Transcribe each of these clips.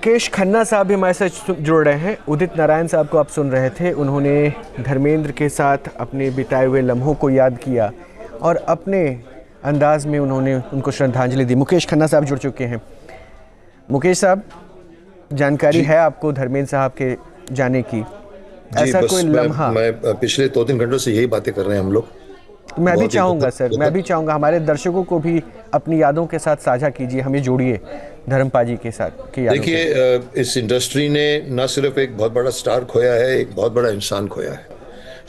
मुकेश खन्ना साहब भी हमारे साथ जुड़ रहे हैं। उदित नारायण साहब को आप सुन रहे थे, उन्होंने धर्मेंद्र के साथ अपने बिताए हुए लम्हों को याद किया और अपने अंदाज में उन्होंने उनको श्रद्धांजलि दी। मुकेश खन्ना साहब जुड़ चुके हैं। मुकेश साहब, जानकारी है आपको धर्मेंद्र साहब के जाने की? ऐसा कोई लम्हा? मैं पिछले 2-3 घंटों से यही बातें कर रहे हैं हम लोग। मैं भी चाहूँगा सर, मैं भी चाहूँगा हमारे दर्शकों को भी अपनी यादों के साथ साझा कीजिए, हमें जोड़िए धर्मपाजी के साथ की यादों। देखिए, इस इंडस्ट्री ने ना सिर्फ एक बहुत बड़ा स्टार खोया है, एक बहुत बड़ा इंसान खोया है।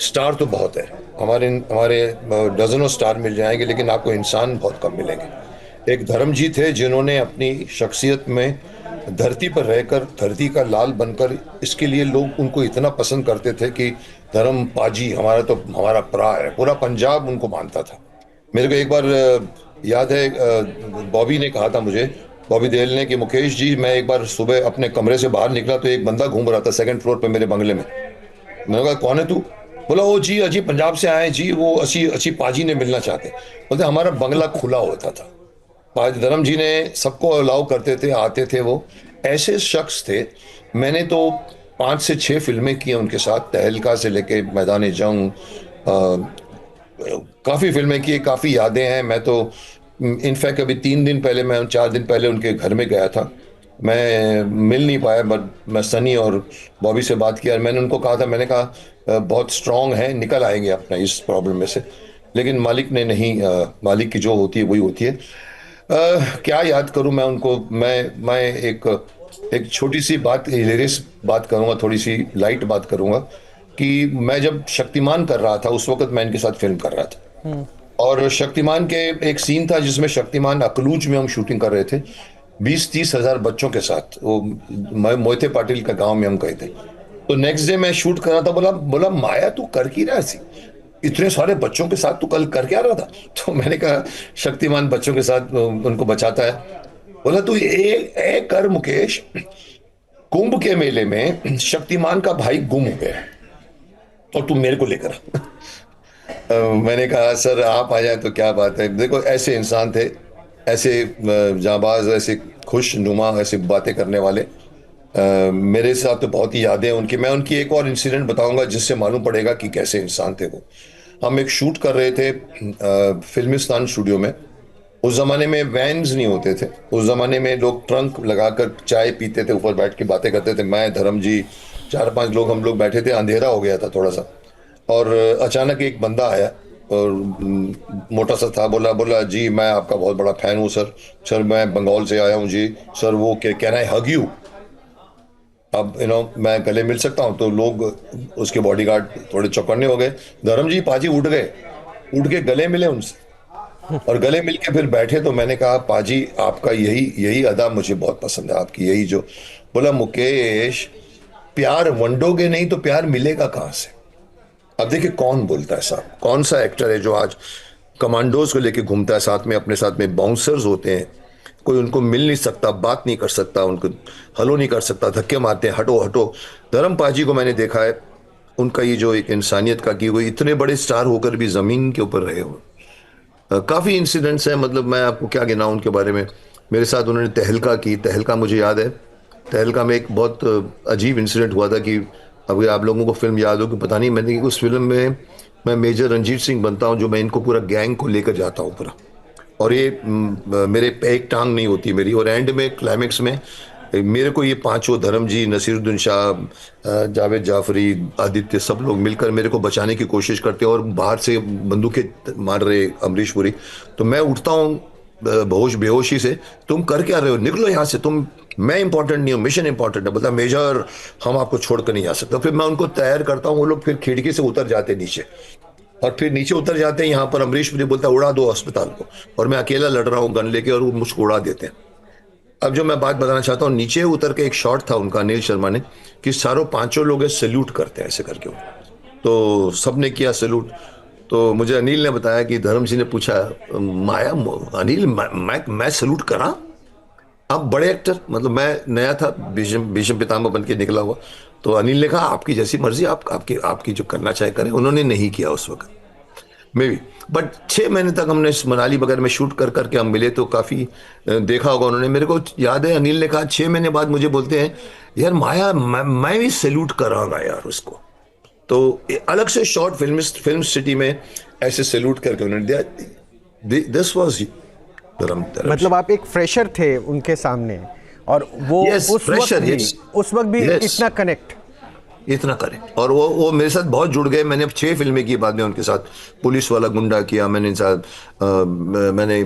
स्टार तो बहुत है, हमारे हमारे डजनों स्टार मिल जाएंगे, लेकिन आपको इंसान बहुत कम मिलेंगे। एक धर्मजीत है जिन्होंने अपनी शख्सियत में धरती पर रहकर धरती का लाल बनकर, इसके लिए लोग उनको इतना पसंद करते थे कि धर्म पाजी हमारा तो हमारा प्रा है, पूरा पंजाब उनको मानता था। मेरे को एक बार याद है, बॉबी ने कहा था मुझे, बॉबी देओल ने, कि मुकेश जी, मैं एक बार सुबह अपने कमरे से बाहर निकला तो एक बंदा घूम रहा था 2nd फ्लोर पे मेरे बंगले में। मैंने कहा कौन है तू? बोला वो जी अजी पंजाब से आए जी, वो अच्छी अच्छी पाजी ने मिलना चाहते। बोलते हमारा बंगला खुला होता था, धर्म जी ने सबको अलाउ करते थे, आते थे। वो ऐसे शख्स थे। मैंने तो 5 से 6 फिल्में की उनके साथ, तहलका से लेके मैदान जंग, काफ़ी फिल्में की, काफ़ी यादें हैं। मैं तो इनफैक्ट अभी 3 दिन पहले, मैं 4 दिन पहले उनके घर में गया था। मैं मिल नहीं पाया, बट मैं सनी और बॉबी से बात किया और मैंने उनको कहा था, मैंने कहा बहुत स्ट्रांग है, निकल आएंगे अपना इस प्रॉब्लम में से। लेकिन मालिक ने नहीं, मालिक की जो होती है वही होती है। क्या याद करूं मैं उनको। मैं एक छोटी सी बात, हिलेरियस बात करूंगा, थोड़ी सी लाइट बात करूंगा, कि मैं जब शक्तिमान कर रहा था उस वक्त मैं इनके साथ फिल्म कर रहा था, और शक्तिमान के एक सीन था जिसमें शक्तिमान अकलूज में हम शूटिंग कर रहे थे 20-30 हजार बच्चों के साथ। वो मोहिते पाटिल का गांव में हम गए थे। तो नेक्स्ट डे मैं शूट कर रहा था। बोला बोला माया तू कर की रहा सी, इतने सारे बच्चों के साथ तू कल कर क्या रहा था? तो मैंने कहा शक्तिमान बच्चों के साथ उनको बचाता है। बोला तू ए कर मुकेश, कुंभ के मेले में शक्तिमान का भाई गुम हो गया और तू मेरे को लेकर आ। मैंने कहा सर आप आ जाए तो क्या बात है। देखो ऐसे इंसान थे, ऐसे जाबाज, ऐसे खुश नुमा, ऐसे बातें करने वाले। मेरे साथ तो बहुत ही यादें हैं उनकी। मैं उनकी एक और इंसिडेंट बताऊंगा जिससे मालूम पड़ेगा कि कैसे इंसान थे वो। हम एक शूट कर रहे थे फिल्मिस्तान स्टूडियो में। उस जमाने में वैन्स नहीं होते थे, उस जमाने में लोग ट्रंक लगाकर चाय पीते थे, ऊपर बैठ के बातें करते थे। मैं, धर्म जी, 4-5 लोग हम लोग बैठे थे। अंधेरा हो गया था थोड़ा सा, और अचानक एक बंदा आया और मोटा सा था। बोला बोला जी मैं आपका बहुत बड़ा फैन हूँ सर। सर मैं बंगाल से आया हूँ जी। सर वो कैन आई हग यू? अब मैं गले मिल सकता हूँ? तो लोग, उसके बॉडीगार्ड थोड़े चौकन्ने हो गए। धर्म जी पाजी उठ गए, उठ के गले मिले उनसे, और गले मिल के फिर बैठे। तो मैंने कहा पाजी आपका यही यही अदा मुझे बहुत पसंद है, आपकी यही जो। बोला मुकेश, प्यार वंडोगे नहीं तो प्यार मिलेगा कहाँ से? अब देखिए कौन बोलता है साहब, कौन सा एक्टर है जो आज कमांडोज को लेके घूमता है साथ में, अपने साथ में बाउंसर्स होते हैं, कोई उनको मिल नहीं सकता, बात नहीं कर सकता, उनको हलो नहीं कर सकता, धक्के मारते हैं, हटो हटो। धर्म पाजी को मैंने देखा है, उनका ये जो एक इंसानियत का की हुई, इतने बड़े स्टार होकर भी जमीन के ऊपर रहे हो। काफ़ी इंसिडेंट्स हैं, मतलब मैं आपको क्या गिनाऊं उनके बारे में। मेरे साथ उन्होंने तहलका की, तहलका मुझे याद है। तहलका में एक बहुत अजीब इंसिडेंट हुआ था कि अभी आप लोगों को फिल्म याद हो कि पता नहीं, मैंने उस फिल्म में मैं मेजर रंजीत सिंह बनता हूं, जो मैं इनको पूरा गैंग को लेकर जाता हूं पूरा, और ये मेरे पे एक टांग नहीं होती मेरी, और एंड में क्लाइमेक्स में मेरे को ये पांचों, धर्म जी, नसीरुद्दीन शाह, जावेद जाफरी, आदित्य, सब लोग मिलकर मेरे को बचाने की कोशिश करते हैं, और बाहर से बंदूकें मार रहे अमरीश पुरी। तो मैं उठता हूँ बेहोशी से, तुम कर क्या रहे हो, निकलो यहाँ से तुम, मैं इंपॉर्टेंट नहीं हूँ, मिशन इंपॉर्टेंट है। बोलता मेजर हम आपको छोड़कर नहीं आ सकते। फिर मैं उनको तैयार करता हूँ, वो लोग फिर खिड़की से उतर जाते नीचे, और फिर नीचे उतर जाते हैं। यहाँ पर अमरीश पुरी बोलता उड़ा दो अस्पताल को, और मैं अकेला लड़ रहा हूँ गन लेके, और वो मुझको उड़ा देते हैं। अब जो मैं बात बताना चाहता हूँ, नीचे उतर के एक शॉट था उनका, अनिल शर्मा ने, कि सारों पांचों लोग सैल्यूट करते हैं ऐसे करके। तो सबने किया सैल्यूट। तो मुझे अनिल ने बताया कि धर्म जी ने पूछा, माया अनिल मैं सैल्यूट करा? आप बड़े एक्टर, मतलब मैं नया था, भीष्म भीष्म पितामह बन के निकला हुआ। तो अनिल ने कहा आपकी जैसी मर्जी, आप आपकी आपकी जो करना चाहे करें। उन्होंने नहीं किया उस वक्त। मे बी, बट 6 महीने तक हमने मनाली वगैरह में शूट कर करके हम मिले, तो काफ़ी देखा होगा उन्होंने। मेरे को याद है अनिल ने कहा 6 महीने बाद मुझे बोलते हैं, यार माया मैं भी सैल्यूट करांगा यार उसको। तो अलग से शॉर्ट फिल्म सिटी में ऐसे सैल्यूट करके उन्होंने दिया। दिस वाज धर्म धर्म। मतलब आप एक फ्रेशर थे उनके सामने, और वो यस, फ्रेशर, यस, उस वक्त भी यस, इतना कनेक्ट। इतना करेक्ट। और वो मेरे साथ बहुत जुड़ गए। मैंने 6 फिल्में की बाद में उनके साथ। पुलिस वाला गुंडा किया मैंने साथ, मैंने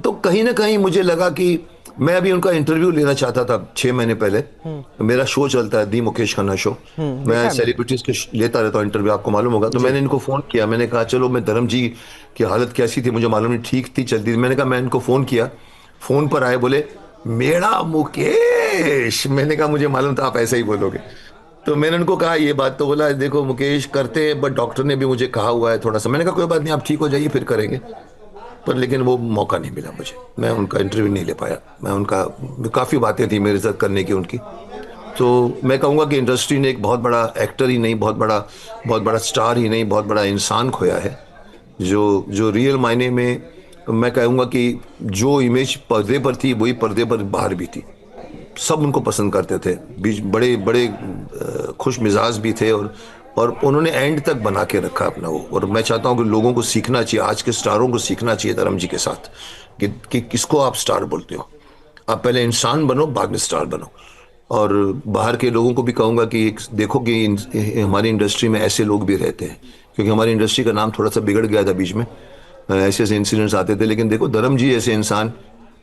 तो कहीं ना कहीं मुझे लगा कि मैं अभी उनका इंटरव्यू लेना चाहता था 6 महीने पहले। मेरा शो चलता है दी मुकेश खन्ना शो, मैं सेलिब्रिटीज के लेता रहता हूँ इंटरव्यू, आपको मालूम होगा। तो मैंने इनको फ़ोन किया, मैंने कहा चलो, मैं धर्म जी की हालत कैसी थी मुझे मालूम नहीं, ठीक थी चलती थी। मैंने कहा, मैं इनको फ़ोन किया, फ़ोन पर आए, बोले मेरा मुकेश। मैंने कहा मुझे मालूम था आप ऐसा ही बोलोगे। तो मैंने उनको कहा ये बात, तो बोला देखो मुकेश करते हैं, बट डॉक्टर ने भी मुझे कहा हुआ है थोड़ा सा। मैंने कहा कोई बात नहीं, आप ठीक हो जाइए फिर करेंगे। पर लेकिन वो मौका नहीं मिला मुझे, मैं उनका इंटरव्यू नहीं ले पाया। मैं उनका, काफ़ी बातें थी मेरे साथ करने की उनकी। तो मैं कहूँगा कि इंडस्ट्री ने एक बहुत बड़ा एक्टर ही नहीं, बहुत बड़ा स्टार ही नहीं, बहुत बड़ा इंसान खोया है, जो जो रियल मायने में मैं कहूँगा कि जो इमेज पर्दे पर थी वही पर्दे पर बाहर भी थी। सब उनको पसंद करते थे, बीच बड़े बड़े खुश मिजाज भी थे, और उन्होंने एंड तक बना के रखा अपना वो। और मैं चाहता हूँ कि लोगों को सीखना चाहिए, आज के स्टारों को सीखना चाहिए धर्म जी के साथ, कि किसको आप स्टार बोलते हो। आप पहले इंसान बनो, बाद में स्टार बनो। और बाहर के लोगों को भी कहूँगा कि देखो कि हमारी इंडस्ट्री में ऐसे लोग भी रहते हैं, क्योंकि हमारी इंडस्ट्री का नाम थोड़ा सा बिगड़ गया था बीच में, ऐसे ऐसे इंसिडेंट्स आते थे। लेकिन देखो धर्म जी ऐसे इंसान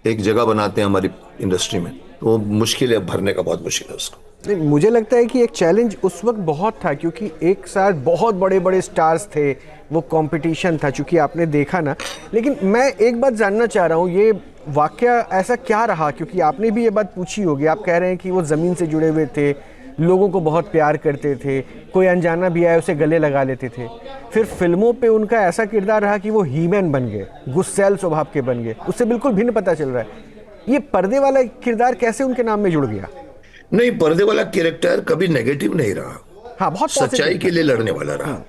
एक जगह बनाते हैं हमारी इंडस्ट्री में, वो मुश्किल है, भरने का बहुत मुश्किल है उसको। नहीं, मुझे लगता है कि एक चैलेंज उस वक्त बहुत था, क्योंकि एक साथ बहुत बड़े बड़े स्टार्स थे, वो कंपटीशन था, चूंकि आपने देखा ना। लेकिन मैं एक बात जानना चाह रहा हूँ, ये वाकया ऐसा क्या रहा, क्योंकि आपने भी ये बात पूछी होगी। आप कह रहे हैं कि वो ज़मीन से जुड़े हुए थे, लोगों को बहुत प्यार करते थे, कोई अनजाना भी आए उसे गले लगा लेते थे। फिर फिल्मों पे उनका ऐसा किरदार रहा कि वो हीमैन बन गए, गुस्सैल स्वभाव के बन गए, उससे बिल्कुल भिन्न पता चल रहा है। ये पर्दे वाला किरदार कैसे उनके नाम में जुड़ गया? नहीं, पर्दे वाला कैरेक्टर कभी नेगेटिव नहीं रहा, हाँ, बहुत सच्चाई के लिए लड़ने वाला रहा।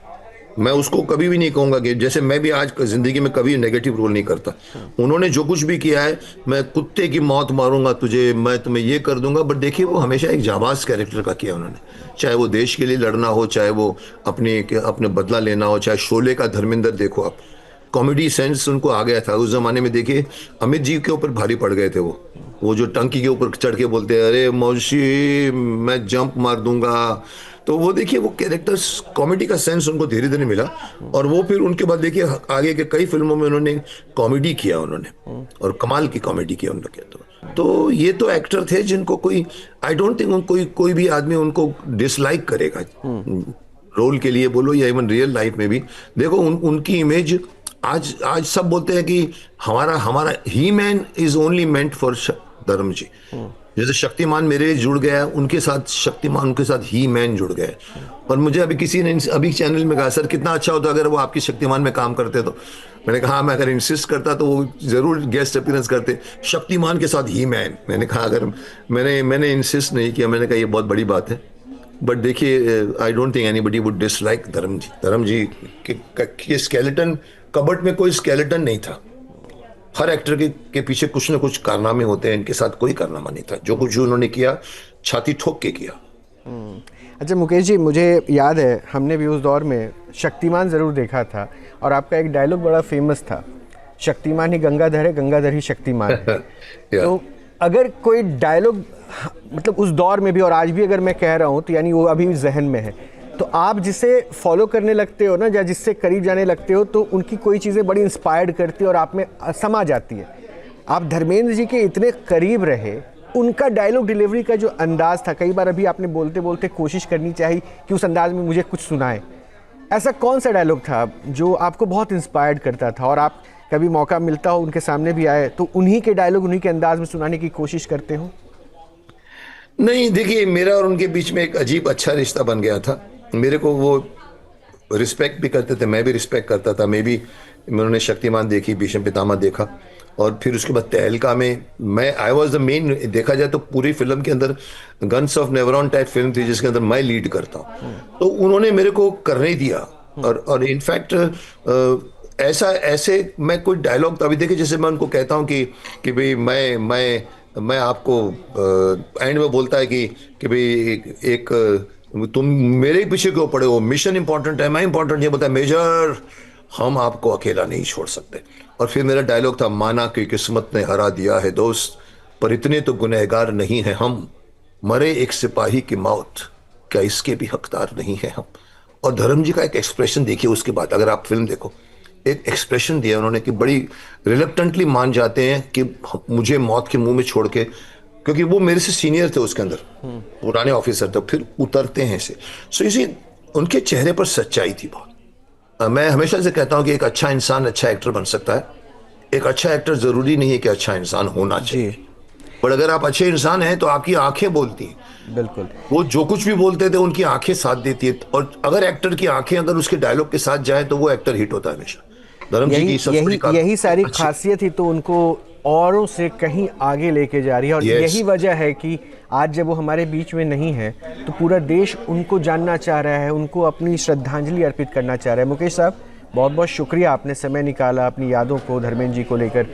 मैं उसको कभी भी नहीं कहूंगा कि, जैसे मैं भी आज जिंदगी में कभी नेगेटिव रोल नहीं करता। उन्होंने जो कुछ भी किया है, मैं कुत्ते की मौत मारूंगा तुझे, मैं तुम्हें ये कर दूंगा, बट देखिए वो हमेशा एक जाबाज कैरेक्टर का किया उन्होंने। चाहे वो देश के लिए लड़ना हो, चाहे वो अपने बदला लेना हो, चाहे शोले का धर्मेंद्र देखो आप, कॉमेडी सेंस उनको आ गया था। उस जमाने में देखिए अमित जी के ऊपर भारी पड़ गए थे वो जो टंकी के ऊपर चढ़ के बोलते हैं, अरे मौसी मैं जंप मार दूंगा। तो वो देखिए वो कैरेक्टर्स, कॉमेडी का सेंस उनको धीरे धीरे मिला। और वो फिर उनके बाद देखिए आगे के कई फिल्मों में उन्होंने कॉमेडी किया उन्होंने, और कमाल की कॉमेडी किया उन्होंने। तो ये तो एक्टर थे जिनको कोई, आई डोंट थिंक कोई भी आदमी उनको डिसलाइक करेगा रोल के लिए बोलो, या इवन रियल लाइफ में भी। देखो उनकी इमेज आज सब बोलते हैं कि हमारा ही man is only meant for धर्म जी। जैसे शक्तिमान मेरे जुड़ गया उनके साथ, शक्तिमान उनके साथ ही मैन जुड़ गए। और मुझे अभी किसी ने अभी चैनल में कहा, सर कितना अच्छा होता अगर वो आपकी शक्तिमान में काम करते। तो मैंने कहा हाँ, मैं अगर इंसिस्ट करता तो वो जरूर गेस्ट अपीयरेंस करते शक्तिमान के साथ ही मैन। मैंने कहा अगर मैंने इंसिस्ट नहीं किया, मैंने कहा ये बहुत बड़ी बात है। बट देखिए I don't think anybody would dislike धर्म जी के स्केलेटन कबर्ड में कोई स्केलेटन नहीं था। हर एक्टर के पीछे कुछ ना कुछ कारनामे होते हैं, इनके साथ कोई कारनामा नहीं था। जो कुछ उन्होंने किया छाती ठोक के किया। अच्छा मुकेश जी, मुझे याद है हमने भी उस दौर में शक्तिमान ज़रूर देखा था, और आपका एक डायलॉग बड़ा फेमस था, शक्तिमान ही गंगाधर है, गंगाधर ही शक्तिमान है। तो अगर कोई डायलॉग मतलब उस दौर में भी और आज भी अगर मैं कह रहा हूँ तो यानी वो अभी भी जहन में है, तो आप जिसे फॉलो करने लगते हो ना, या जिससे करीब जाने लगते हो, तो उनकी कोई चीज़ें बड़ी इंस्पायर्ड करती है और आप में समा जाती है। आप धर्मेंद्र जी के इतने करीब रहे, उनका डायलॉग डिलीवरी का जो अंदाज़ था, कई बार अभी आपने बोलते बोलते कोशिश करनी चाहिए कि उस अंदाज में मुझे कुछ सुनाए। ऐसा कौन सा डायलॉग था जो आपको बहुत इंस्पायर्ड करता था, और आप कभी मौका मिलता हो उनके सामने भी आए तो उन्हीं के डायलॉग उन्हीं के अंदाज में सुनाने की कोशिश करते हो? नहीं, देखिए मेरा और उनके बीच में एक अजीब अच्छा रिश्ता बन गया था। मेरे को वो रिस्पेक्ट भी करते थे, मैं भी रिस्पेक्ट करता था। उन्होंने शक्तिमान देखी, भीष्म पितामह देखा, और फिर उसके बाद तहलका में मैं आई वॉज द मेन। देखा जाए तो पूरी फिल्म के अंदर guns of Navarone type film थी जिसके अंदर मैं लीड करता हूँ। तो उन्होंने मेरे को करने दिया, और इनफैक्ट ऐसा ऐसे मैं कोई डायलॉग तो अभी देखिए, जैसे मैं उनको कहता हूँ कि भाई मैं आपको एंड में बोलता है कि भाई तुम मेरे ही पीछे क्यों पड़े हो, मिशन इंपॉर्टेंट है, मैं इंपॉर्टेंट, ये बोलता है मेजर हम आपको अकेला नहीं छोड़ सकते। और फिर मेरा डायलॉग था, माना कि किस्मत ने हरा दिया है दोस्त, पर इतने तो गुनहगार नहीं है हम, मरे एक सिपाही की मौत, क्या इसके भी हकदार नहीं है हम। और धर्म जी का एक एक्सप्रेशन देखिए उसके बाद, अगर आप फिल्म देखो, एक एक्सप्रेशन दिया उन्होंने कि बड़ी रिलक्टेंटली मान जाते हैं कि मुझे मौत के मुंह में छोड़ के, क्योंकि वो मेरे से सीनियर थे उसके अंदर, पुराने ऑफिसर थे, फिर उतरते हैं इसे। सो इसी उनके चेहरे पर सच्चाई थी बहुत। मैं हमेशा से कहता हूं कि एक अच्छा इंसान अच्छा एक्टर बन सकता है, एक अच्छा एक्टर जरूरी नहीं है कि अच्छा इंसान होना चाहिए। जी पर अगर आप अच्छे इंसान हैं तो आपकी आंखें बोलती हैं, बिल्कुल। वो जो कुछ भी बोलते थे उनकी आंखें साथ देती है। और अगर एक्टर की आंखें अगर उसके डायलॉग के साथ जाए तो वो एक्टर हिट होता है हमेशा। धर्म जी यही की सबसे बड़ी यही सारी अच्छी, खासियत ही तो उनको औरों से कहीं आगे लेके जा रही है, और यस, यही वजह है कि आज जब वो हमारे बीच में नहीं है तो पूरा देश उनको जानना चाह रहा है, उनको अपनी श्रद्धांजलि अर्पित करना चाह रहा है। मुकेश साहब, बहुत बहुत शुक्रिया, आपने समय निकाला अपनी यादों को धर्मेंद्र जी को लेकर